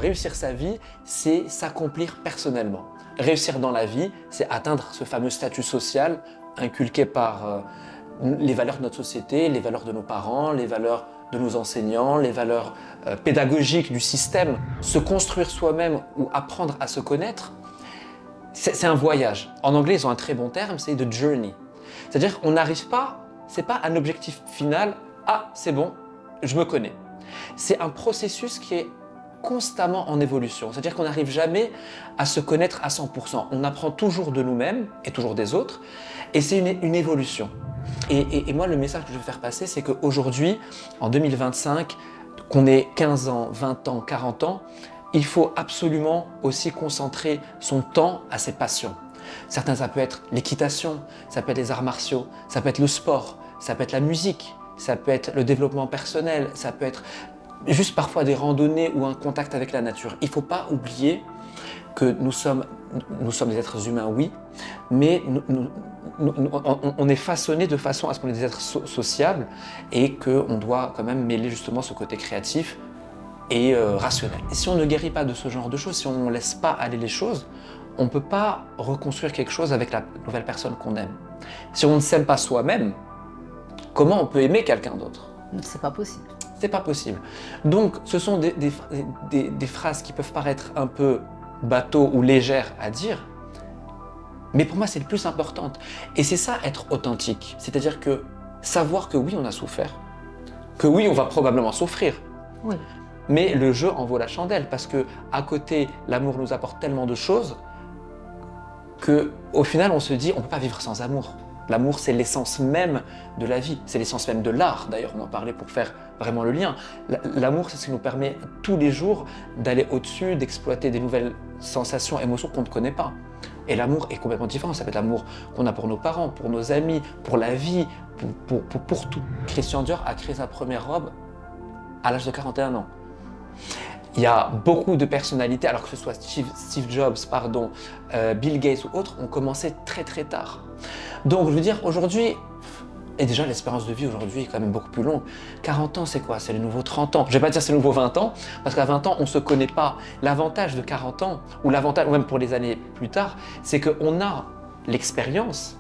Réussir sa vie, c'est s'accomplir personnellement. Réussir dans la vie, c'est atteindre ce fameux statut social inculqué par les valeurs de notre société, les valeurs de nos parents, les valeurs de nos enseignants, les valeurs pédagogiques du système. Se construire soi-même ou apprendre à se connaître, c'est un voyage. En anglais, ils ont un très bon terme, c'est the journey. C'est-à-dire qu'on n'arrive pas, c'est pas un objectif final, ah c'est bon, je me connais. C'est un processus qui est constamment en évolution. C'est-à-dire qu'on n'arrive jamais à se connaître à 100%. On apprend toujours de nous-mêmes et toujours des autres, et c'est une évolution. Et moi, le message que je veux faire passer, c'est qu'aujourd'hui, en 2025, qu'on ait 15 ans, 20 ans, 40 ans, il faut absolument aussi concentrer son temps à ses passions. Certains, ça peut être l'équitation, ça peut être les arts martiaux, ça peut être le sport, ça peut être la musique, ça peut être le développement personnel, ça peut être juste parfois des randonnées ou un contact avec la nature. Il ne faut pas oublier que nous sommes des êtres humains, oui, mais on est façonné de façon à ce qu'on est des êtres sociables et qu'on doit quand même mêler justement ce côté créatif et rationnel. Et si on ne guérit pas de ce genre de choses, si on ne laisse pas aller les choses, on ne peut pas reconstruire quelque chose avec la nouvelle personne qu'on aime. Si on ne s'aime pas soi-même, comment on peut aimer quelqu'un d'autre? C'est pas possible. C'est pas possible. Donc, ce sont des phrases qui peuvent paraître un peu bateau ou légères à dire, mais pour moi, c'est le plus important. Et c'est ça, être authentique. C'est-à-dire que savoir que oui, on a souffert, que oui, on va probablement souffrir, Oui. mais le jeu en vaut la chandelle, parce que à côté, l'amour nous apporte tellement de choses qu'au final, on se dit, on ne peut pas vivre sans amour. L'amour, c'est l'essence même de la vie, c'est l'essence même de l'art. D'ailleurs, on en parlait pour faire vraiment le lien. L'amour, c'est ce qui nous permet tous les jours d'aller au-dessus, d'exploiter des nouvelles sensations, émotions qu'on ne connaît pas. Et l'amour est complètement différent. Ça peut être l'amour qu'on a pour nos parents, pour nos amis, pour la vie, pour tout. Christian Dior a créé sa première robe à l'âge de 41 ans. Il y a beaucoup de personnalités, alors que ce soit Steve Jobs, Bill Gates ou autres, ont commencé très très tard. Donc je veux dire, aujourd'hui, et déjà l'espérance de vie aujourd'hui est quand même beaucoup plus longue. 40 ans, c'est quoi? C'est le nouveau 30 ans. Je ne vais pas dire c'est le nouveau 20 ans, parce qu'à 20 ans, on ne se connaît pas. L'avantage de 40 ans, ou l'avantage, ou même pour les années plus tard, c'est qu'on a l'expérience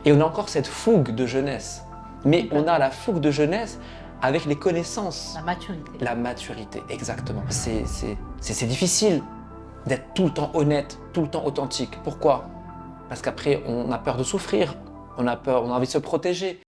et on a encore cette fougue de jeunesse. Mais on a la fougue de jeunesse avec les connaissances. La maturité. La maturité, exactement. C'est difficile d'être tout le temps honnête, tout le temps authentique. Pourquoi? Parce qu'après, on a peur de souffrir, on a envie de se protéger.